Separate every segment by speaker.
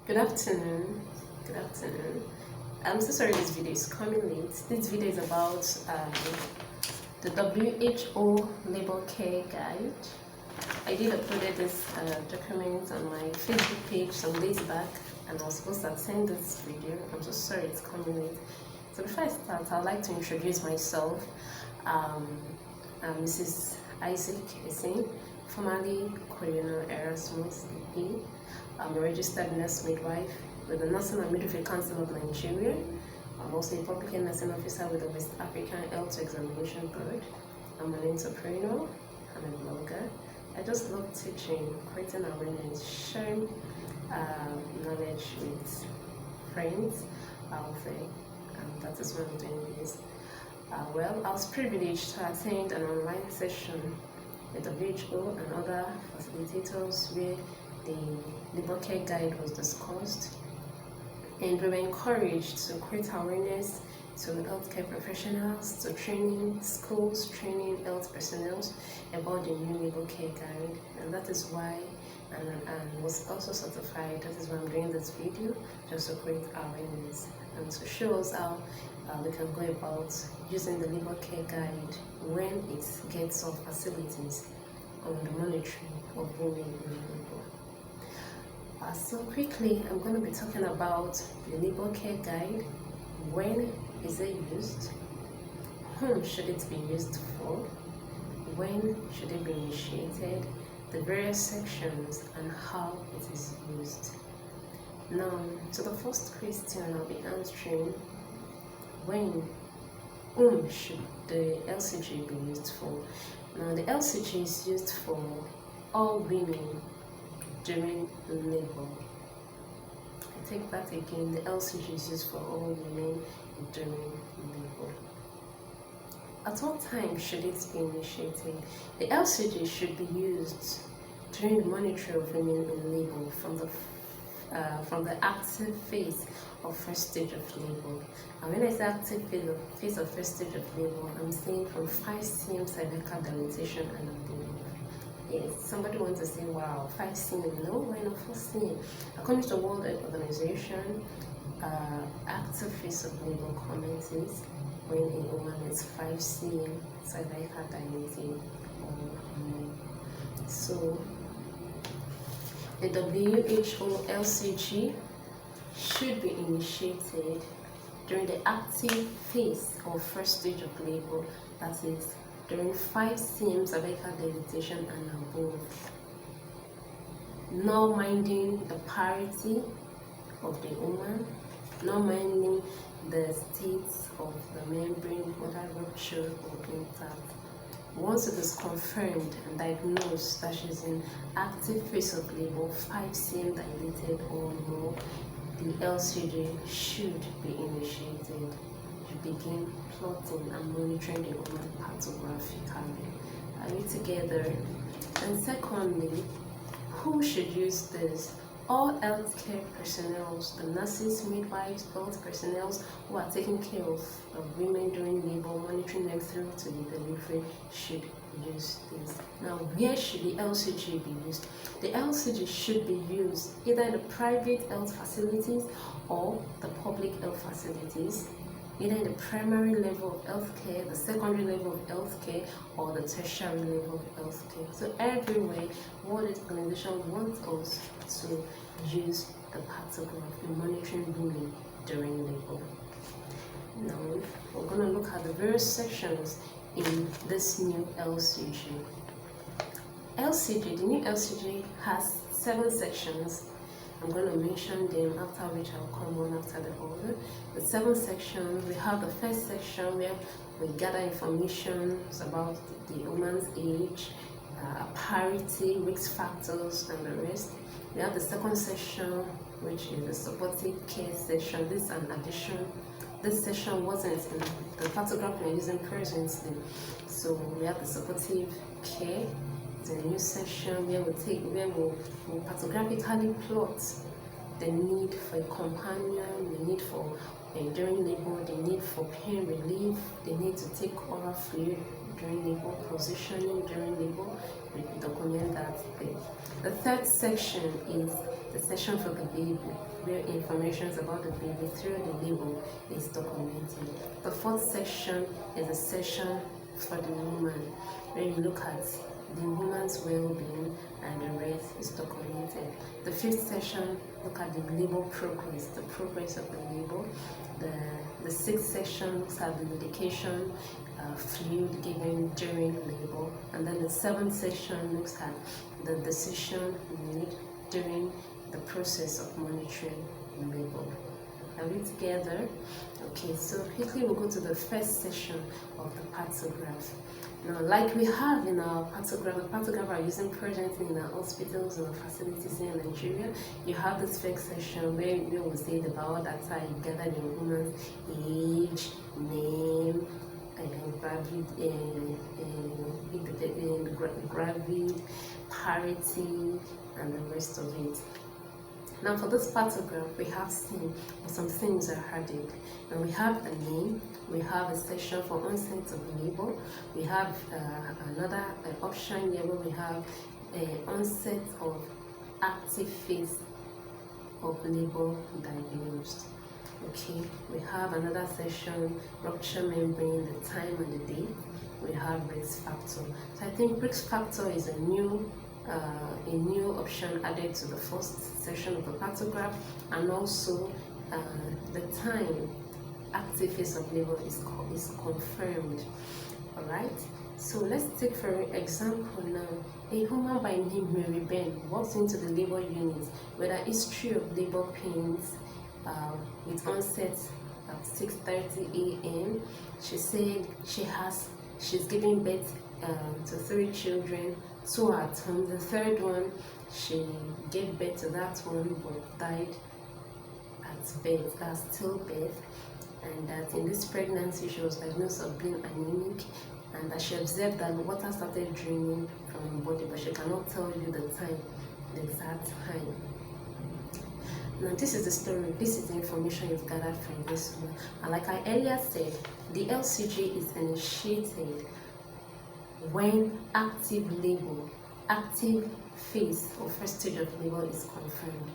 Speaker 1: Good afternoon. Good afternoon. I'm so sorry this video is coming late. This video is about the WHO labor care guide. I did upload this document on my Facebook page some days back, and I was supposed to attend this video. I'm so sorry it's coming late. So before I start, I'd like to introduce myself. I'm Mrs. Isaac Essing, formerly Colonel Erasmus EP. I'm a registered nurse midwife with the Nursing and Midwifery Council of Nigeria. I'm also a public health nursing officer with the West African Health Examination Board. I'm an entrepreneur. I'm a blogger. I just love teaching, creating awareness, sharing knowledge with friends out there, and that is why I'm doing this. Well, I was privileged to attend an online session with the WHO and other facilitators where the labor care guide was discussed, and we were encouraged to create awareness to healthcare professionals, to training schools, training health personnel about the new labor care guide, and that is why and was also certified. That is why I'm doing this video, just to create awareness and to show us how we can go about using the labor care guide when it gets off facilities on the monitoring of women in labor. So quickly, I'm going to be talking about the labor care guide. When is it used? Whom should it be used for? When should it be initiated? The various sections and how it is used. Now, to the first question I'll be answering, whom should the LCG be used for? Now, the LCG is used for all women during labor. I take that again, the LCG is used for all women during labor. At what time should it be initiated? The LCG should be used during the monitoring of women in labor from the active phase of first stage of labor. And when I say active phase of first stage of labor, I'm saying from 5 cm cervical dilatation and above. Yes, somebody wants to say, wow, 5 cm. No, why not 4 cm? According to the World Health Organization, active phase of labor commences when a woman is 5 cm cervical dilating or more. So, the WHO LCG should be initiated during the active phase of first stage of labor, that is, during 5 cm cervical dilatation and above. Not minding the parity of the woman, not minding the state of the membrane, whether rupture or intact. Once it is confirmed and diagnosed that she is in active phase of labor, 5 cm dilated or more, the LCG should be initiated to begin plotting and monitoring the woman partographically. Are we together? And secondly, who should use this? All healthcare personnel, the nurses, midwives, health personnel who are taking care of women during labor, monitoring them through to the delivery, should use this. Now, where should the LCG be used? The LCG should be used either in the private health facilities or the public health facilities, either in the primary level of healthcare, the secondary level of healthcare, or the tertiary level of healthcare. So everywhere, World Health Organization wants us to use the partograph in monitoring women during labor. Now, we're going to look at the various sections in this new LCG. The new LCG has 7 sections. I'm going to mention them, after which I'll come one after the other. The 7 sections, we have the first section where we gather information about the woman's age, parity, risk factors, and the rest. We have the second section, which is the supportive care section. This is an addition. This section wasn't in the partograph we're using presently. So we have the supportive care. It's a new section where we'll partographically plot the need for a companion, the need for during labor, the need for pain relief, the need to take oral fluid during labor, positioning during labor, we document that there. The third section is the section for the baby, where information about the baby through the labor is documented. The fourth section is a section for the woman, where you look at the woman's well-being and the rest is documented. The fifth section look at the labor progress, the progress of the labor. The sixth section looks at the medication, fluid given during labor, and then the seventh section looks at the decision made during the process of monitoring labor. Are we together? Okay, so quickly we'll go to the first section of the partograph. Now, like we have in our partograph, the partograph are using presently in our hospitals and our facilities in Nigeria. You have this first section where we will say the biodata, you gather the woman's age, name, gravid, parity, and the rest of it. Now for this partograph, we have seen some things are added. Now we have the name, we have a section for onset of labor, we have another option here where we have onset of active phase of labor diagnosed. Okay, we have another section, rupture membrane, the time and the date. We have risk factor. So I think risk factor is a new option added to the first section of the partograph, and also the time active phase of labor is confirmed. All right. So let's take for example now, a woman by name Mary Ben walks into the labor unit with a history of labor pains with onset at 6:30 a.m. She said she's giving birth to 3 children, 2 at home. The third one, she gave birth to that one but died at birth, that's stillbirth, and that in this pregnancy she was diagnosed of being anemic, and that she observed that water started draining from her body, but she cannot tell you the time, the exact time. Now this is the story, this is the information you've gathered from this one. And like I earlier said, the LCG is initiated when active labor, active phase or first stage of labor is confirmed.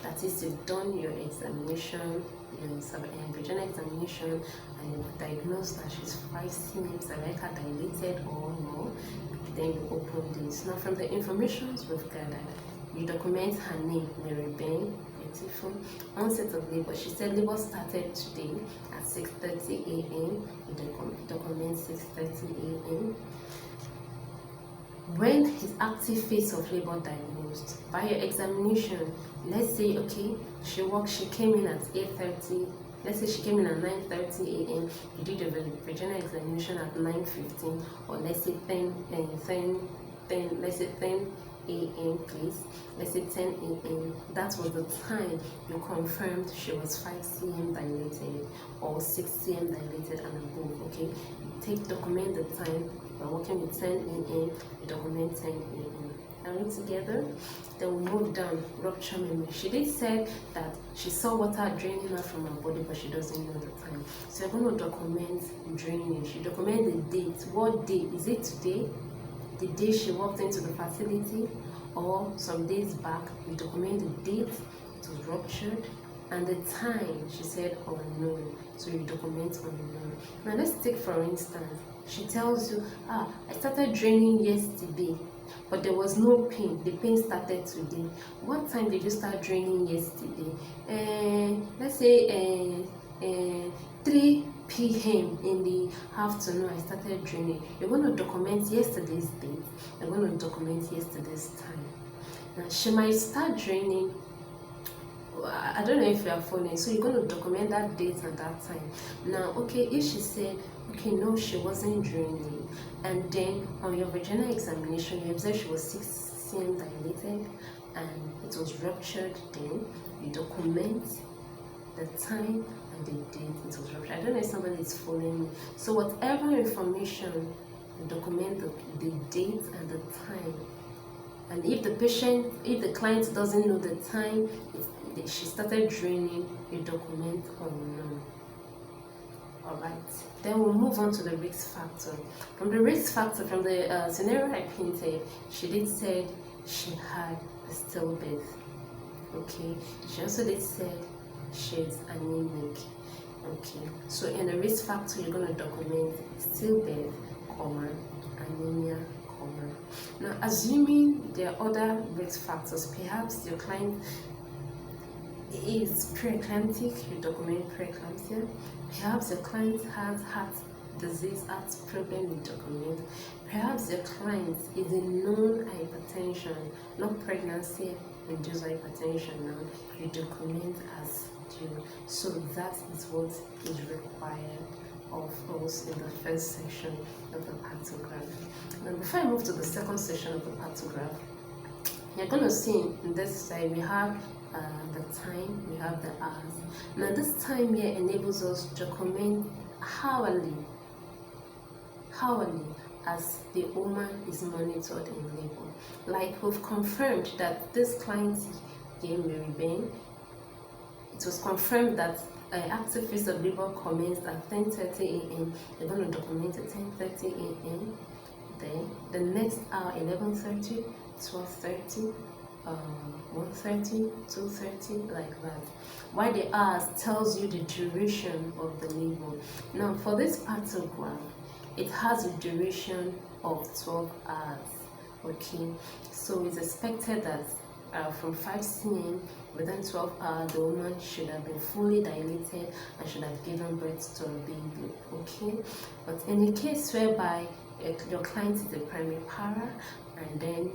Speaker 1: That is, you've done your examination, your vaginal examination, and you've diagnosed that she's 5 cm cervical dilated or more. Then you open this. Now from the information we've gathered, you document her name, Mary Ben, beautiful. Onset of labor, she said labor started today at 6:30 a.m. You document 6:30 a.m. When is active phase of labor diagnosed? By your examination, let's say, okay, she came in at 8:30. Let's say she came in at 9:30 a.m. You did your vaginal examination at 9:15, or let's say 10 a.m. please. Let's say 10 a.m. That was the time you confirmed she was 5 cm dilated or 6 cm dilated and above. Okay, you document the time. We're working with 10 a.m. You document 10 a.m. Are we together? Then we move down. Rupture memory. She did say that she saw water draining out from her body, but she doesn't know the time. So you're going to document drainage. You document the date. What day? Is it today? The day she walked into the facility, or some days back? You document the date it was ruptured, and the time she said unknown. So you document unknown. Now let's take for instance, she tells you, I started draining yesterday, but there was no pain. The pain started today. What time did you start draining yesterday? Let's say 3 p.m. in the afternoon I started draining. You're going to document yesterday's date. You're going to document yesterday's time. Now she might start draining, I don't know if you are following, so you're going to document that date and that time. Now, okay, if she said, okay, no, she wasn't draining, and then on your vaginal examination, you observed she was 6 cm dilated and it was ruptured, then you document the time and the date it was ruptured. I don't know if somebody is following me. So whatever information, you document the date and the time. And if the client doesn't know the time she started draining, you document unknown. Alright, then we'll move on to the risk factor. From the risk factor, from the scenario I painted, she did say she had a stillbirth. Okay, she also did said she's anemic. Okay, so in the risk factor, you're going to document stillbirth, anemia, Now, assuming there are other risk factors, perhaps your client is preeclamptic, you document preeclampsia. Perhaps your client has heart disease, heart problem, you document. Perhaps your client is a known hypertension, not pregnancy induced hypertension. Now you document as due. So that is what is required of us in the first section of the partograph. Now before I move to the second section of the partograph, you're going to see in this side we have the time, we have the hours. Now this time here enables us to document hourly as the woman is monitored in labor. Like we've confirmed that this client gave Mary Bain. It was confirmed that active phase of labor commenced at 10:30 a.m. They're going to document at 10:30 a.m. Then the next hour 11:30, 12:30, 1:30, 2:30, like that. Why the hours tells you the duration of the labor. Now for this partograph, it has a duration of 12 hours. Okay, so it's expected that from 5 cm within 12 hours the woman should have been fully dilated and should have given birth to a baby. Okay, but in a case whereby your client is a primary para, and then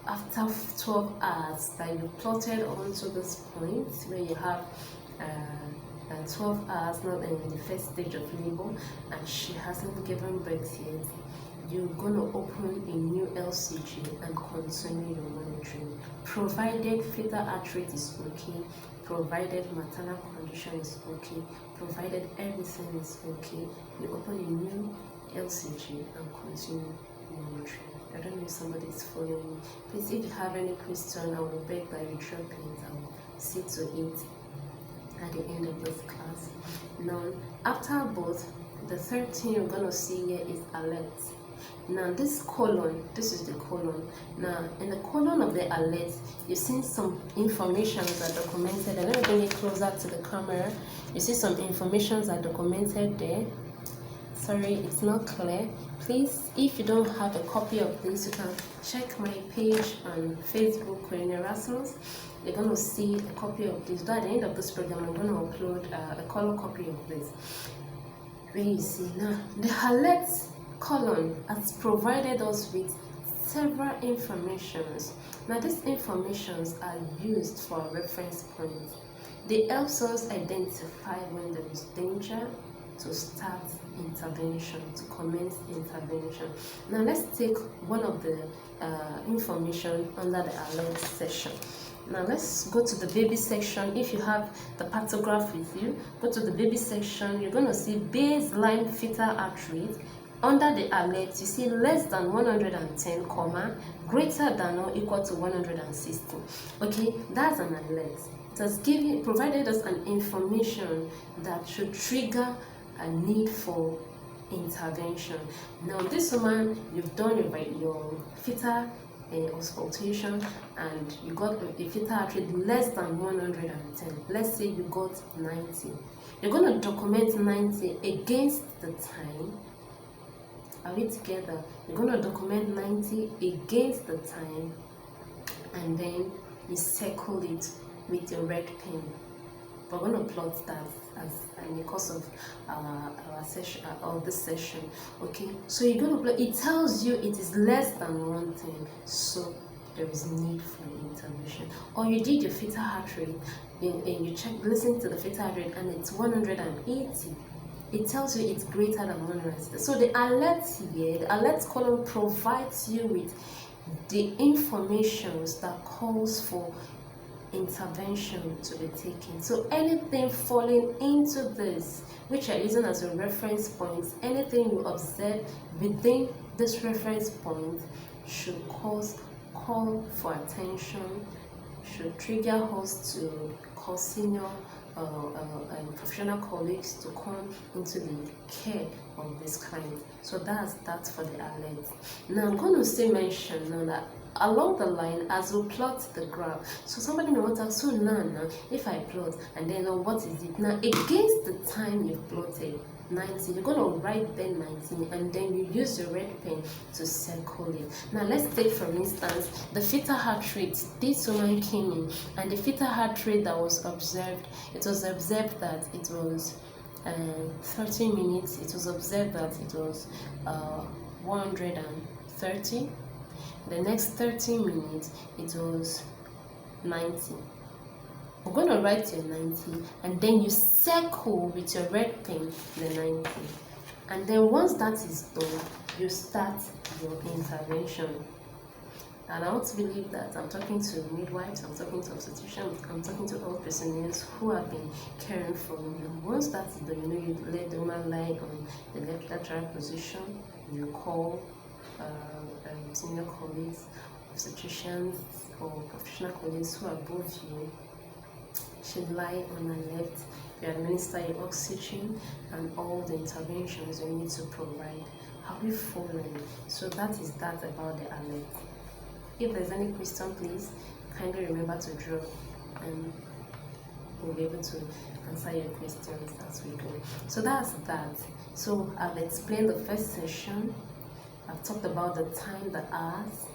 Speaker 1: after 12 hours that you plotted onto this point where you have 12 hours not in the first stage of labor and she hasn't given birth yet, you're going to open a new LCG and continue your monitoring, provided fetal heart rate is okay, provided maternal condition is okay, provided everything is okay. You open a new LCG and continue monitoring. I don't know if somebody is following me. Please, if you have any question, I will beg that you drop it. I will see to it at the end of this class. Now, after both, the third thing you're going to see here is alert. Now, this column, this is the column. Now, in the column of the alert, you've seen some information that are documented. I'm going to bring it closer to the camera. You see some information that are documented there. Sorry, it's not clear. Please, if you don't have a copy of this, you can check my page on Facebook, Queen Erasmus. You're going to see a copy of this. At the end of this program, I'm going to upload a color copy of this. Where you see now, the alert column has provided us with several informations. Now, these informations are used for reference points. They help us identify when there is danger, to start intervention, to commence intervention. Now let's take one of the information under the alert section. Now let's go to the baby section. If you have the partograph with you, go to the baby section. You're going to see baseline fetal heart rate. Under the alert, you see less than 110, greater than or equal to 160. Okay, that's an alert. It has provided us an information that should trigger a need for intervention. Now, this woman, you've done your fetal auscultation and you got a fetal heart rate less than 110. Let's say you got 90. You're going to document 90 against the time. Are we together? You're going to document 90 against the time, and then you circle it with your red pen. We're going to plot that as in the course of our session, of this session. Okay, so you're going to plot. It tells you it is less than 110, so there is need for intervention. Or you did your fetal heart rate and you listen to the fetal heart rate and it's 180. It tells you it's greater than 160. So the alert here, the alert column provides you with the information that calls for intervention to be taken. So anything falling into this, which are using as a reference point, anything you observe within this reference point should call for attention, should trigger us to call senior professional colleagues to come into the care of this client. So that's that for the alert. Now I'm going to still mention now that along the line as we plot the graph, so somebody may want to ask, so now if I plot and then what is it now against the time you've plotted 90, you're going to write then 19 and then you use your red pen to circle it. Now let's take for instance the fetal heart rate. This woman came in and the fetal heart rate that was observed, it was observed that it was 30 minutes, it was observed that it was 130. The next 30 minutes it was 90. We're going to write your 90 and then you circle with your red pen the 90. And then once that is done, you start your intervention. And I want to believe that I'm talking to midwives, I'm talking to obstetricians, I'm talking to all personnel who have been caring for you. Once that is done, you let the woman lie on the left lateral position. You call senior colleagues, obstetricians or professional colleagues who are above you. Should lie on her left. You administer your oxygen and all the interventions you need to provide. Are we following? So that is that about the alert. If there's any question, please kindly remember to drop and we'll be able to answer your questions as we go. So that's that. So I've explained the first session. I've talked about the time, the hours.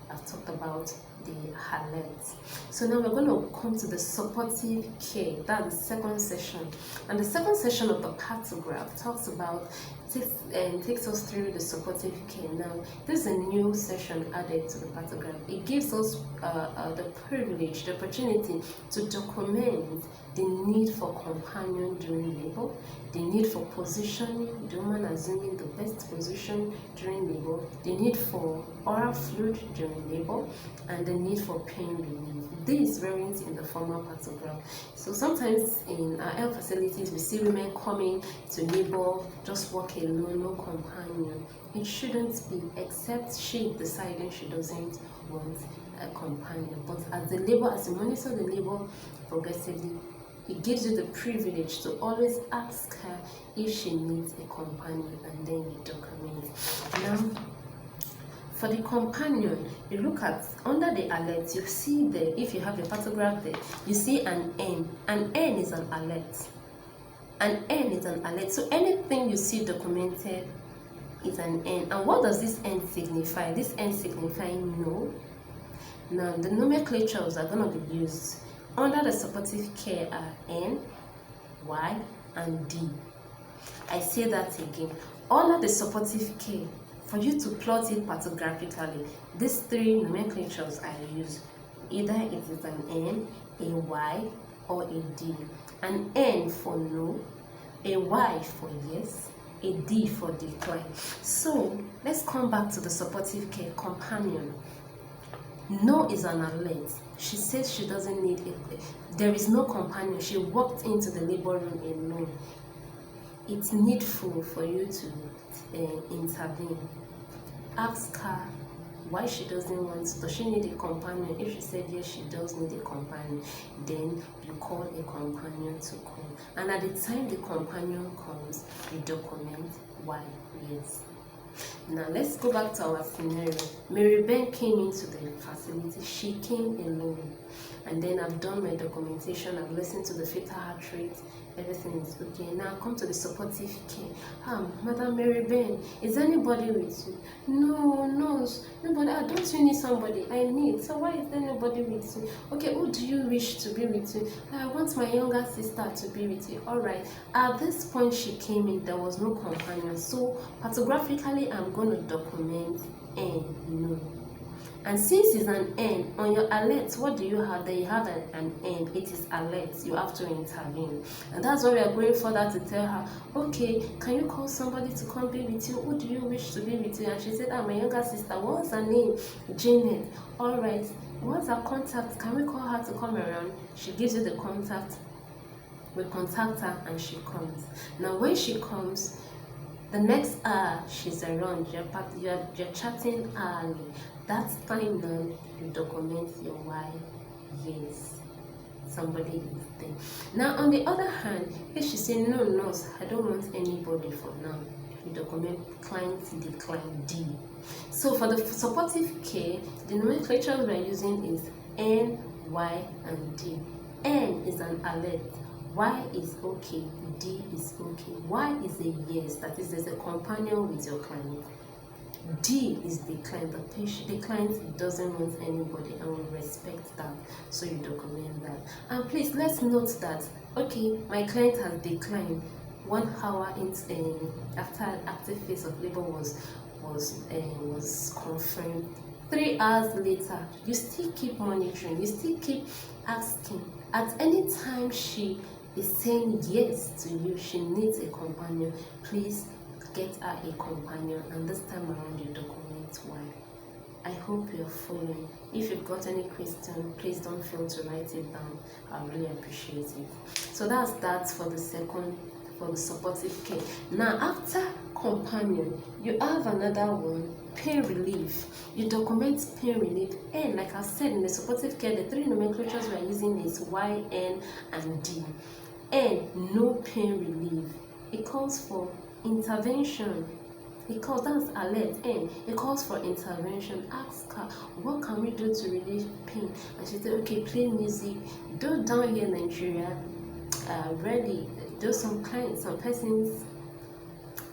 Speaker 1: I've talked about the alerts. So now we're going to come to the supportive care. That's the second session. And the second session of the partograph talks about, takes us through the supportive care. Now, this is a new session added to the partograph. It gives us the privilege, the opportunity to document the need for companion during labor, the need for positioning, the woman assuming the best position during labor, the need for oral fluid during labor, and the need for pain relief. This varies in the formal partograph. So sometimes in our health facilities, we see women coming to labor, just walk alone, no companion. It shouldn't be, except she deciding she doesn't want a companion. But as you monitor the labor progressively, it gives you the privilege to always ask her if she needs a companion, and then you document. Now, for the companion, you look at under the alert, you see there, if you have a partograph there, you see an N. An N is an alert. An N is an alert. So anything you see documented is an N. And what does this N signify? This N signifying no. Now, the nomenclatures are going to be used. Under the supportive care are N, Y, and D. I say that again. Under the supportive care, for you to plot it parthographically, these three nomenclatures are used. Either it is an N, a Y, or a D. An N for no, a Y for yes, a D for decline. So let's come back to the supportive care companion. No is an alert. She says she doesn't need it. There is no companion. She walked into the labor room alone. It's needful for you to intervene. Ask her why she doesn't want. Does she need a companion? If she said yes, she does need a companion, then you call a companion to come. And at the time the companion comes, you document why yes. Now let's go back to our scenario. Mary Ben came into the facility. She came alone. And then I've done my documentation. I've listened to the fetal heart rate. Everything is okay. Now come to the supportive care. Madam Mary Ben, is anybody with you? No, nobody. Don't you need somebody? I need. So why is there nobody with you? Okay, who do you wish to be with you? I want my younger sister to be with you. Alright. At this point she came in, there was no companion. So parthographically, I'm going to document N, no. And since it's an N, on your alert, what do you have? There you have an N. It is alert. You have to intervene. And that's why we are going further to tell her, okay, can you call somebody to come be with you? Who do you wish to be with you? And she said, my younger sister. What's her name? Janet. All right. What's her contact? Can we call her to come around? She gives you the contact. We contact her and she comes. Now, when she comes, the next hour she's around, you're chatting early. That's time now you document your why yes, somebody is there. Now, on the other hand, if she say, no, nurse, I don't want anybody for now, you document client decline D. So for the supportive care, the nomenclature we are using is N, Y, and D. N is an alert, Y is okay, D is okay. Y is a yes, that is, there's a companion with your client. D is decline, the client doesn't want anybody and will respect that, so you document that. And please, let's note that, okay, my client has declined 1 hour after active phase of labor was confirmed. 3 hours later, you still keep monitoring, you still keep asking. At any time she is saying yes to you, she needs a companion, please get her a companion, and this time around you document why. I hope you're following. If you've got any question, please don't fail to write it down. I really appreciate it. So that's that for the supportive care. Now, after companion, you have another one, pain relief. You document pain relief. And like I said, in the supportive care, the 3 nomenclatures we are using is Y, N, and D. N, no pain relief. It calls for intervention. That's alert. N, it calls for intervention. Ask her, what can we do to relieve pain? And she said, okay, play music. Though down here in Nigeria, really, though some persons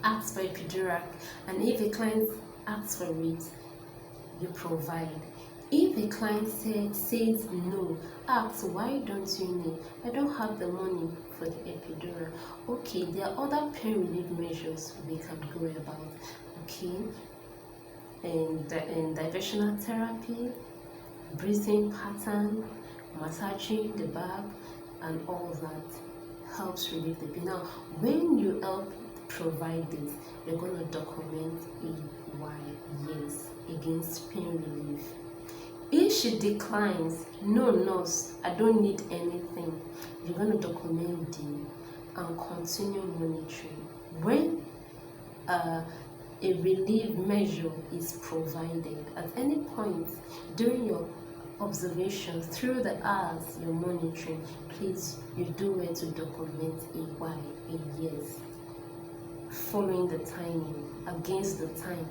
Speaker 1: ask for epidural, and if a client asks for it, you provide. If a client says no, ask, why don't you need? I don't have the money for the epidural. Okay, there are other pain relief measures we can go about. Okay, and diversional therapy, breathing pattern, massaging the back, and all that helps relieve the pain. Now, when you help provide this, you're going to document why yes against pain relief. If she declines, no nurse, I don't need anything, you're going to document D and continue monitoring. When a relief measure is provided at any point during your observation through the hours you're monitoring, please, you do well to document a Y, a yes, following the timing against the time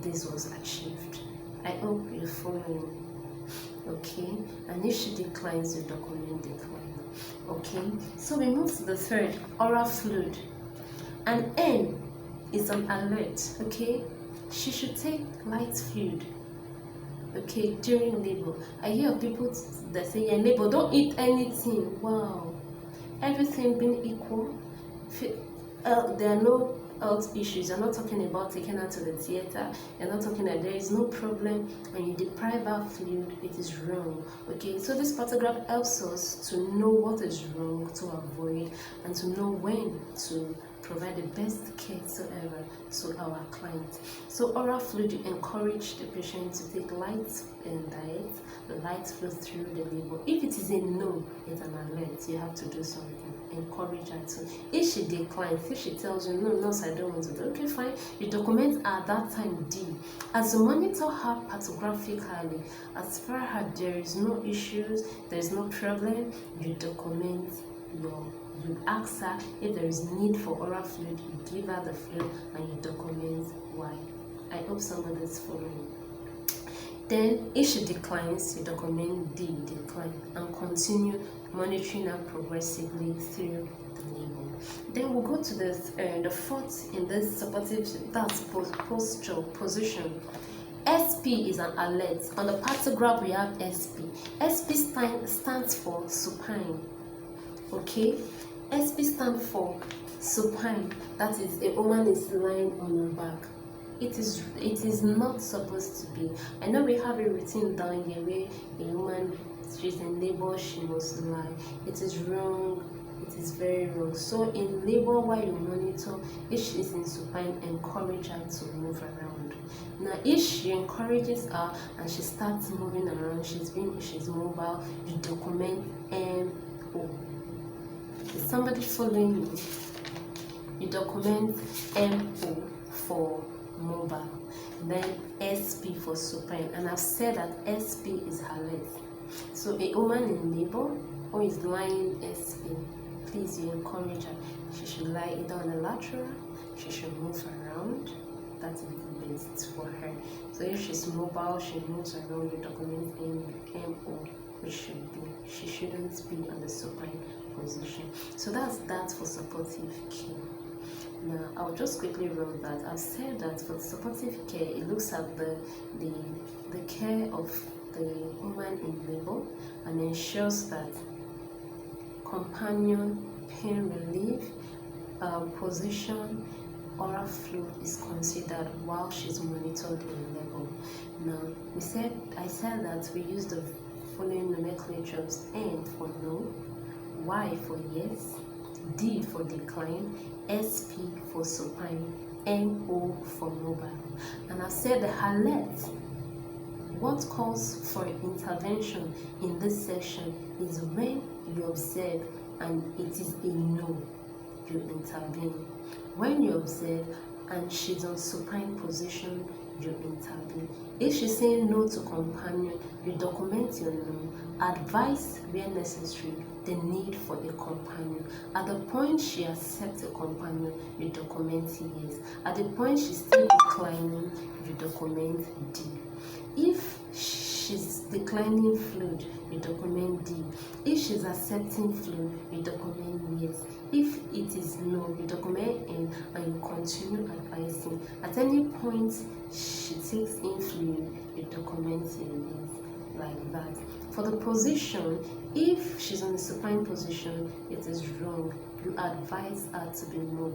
Speaker 1: this was achieved. I hope you're following. Okay, and if she declines, you document decline. Okay, so we move to the third, oral fluid. And N is an alert. Okay, she should take light fluid, okay, during labor. I hear people that say, yeah, labor, don't eat anything. Wow, everything being equal, there are no health issues. You're not talking about taking her to the theater, you're not talking that there is no problem and you deprive her fluid, it is wrong. Okay, so this partograph helps us to know what is wrong, to avoid, and to know when to provide the best care ever to our client. So oral fluid, you encourage the patient to take light diet, the light flow through the labor. If it is a no, it's an alert, you have to do something. Encourage her to. If she declines, if she tells you, no nurse, I don't want to do, okay, fine, you document at that time D. As you monitor her parthographically, as far as there is no issues, there is no problem, you document you ask her if there is need for oral fluid, you give her the fluid, and you document why. I hope somebody is following. Then, if she declines, you document D, decline, and continue monitoring her progressively through the labor. Then we'll go to the fourth in this supportive, that's posture position. SP is an alert. On the partograph, we have SP. SP stands for supine. Okay, SP stands for supine. That is, a woman is lying on her back. It is not supposed to be. I know we have a routine down here where a woman, she's in labor, she must lie. It is wrong. It is very wrong. So in labor, while you monitor, if she is in supine, encourage her to move around. Now, if she encourages her and she starts moving around, she's mobile, you document MO. Is somebody following me? You document MO for mobile, then SP for supine, and I've said that SP is alert. So a woman in labor who is lying SP, is you encourage her. She should lie either on the lateral, she should move around. That is the best for her. So if she's mobile, she moves around, you document MO, which should be. She shouldn't be on the supine position. So that's that for supportive care. Now, I'll just quickly run that. I've said that for supportive care, it looks at the care of the woman in labor and ensures that companion, pain relief, position, oral fluid is considered while she's monitored in labor. Now, I said that we use the following nomenclatures: N for no, Y for yes, D for decline, SP for supine, MO for mobile. And I said the alert, what calls for intervention in this section is when you observe and it is a no, you intervene. When you observe and she's on supine position, you intervene. If she's saying no to companion, you document your no, advise where necessary the need for a companion. At the point she accepts a companion, you document yes. At the point she's still declining, you document D. If she's declining fluid, you document D. If she's accepting fluid, you document yes. If it is no, you document N and you continue advising. At any point she takes in fluid, you document yes, like that. For the position, if she's on the supine position, it is wrong. You advise her to be mobile.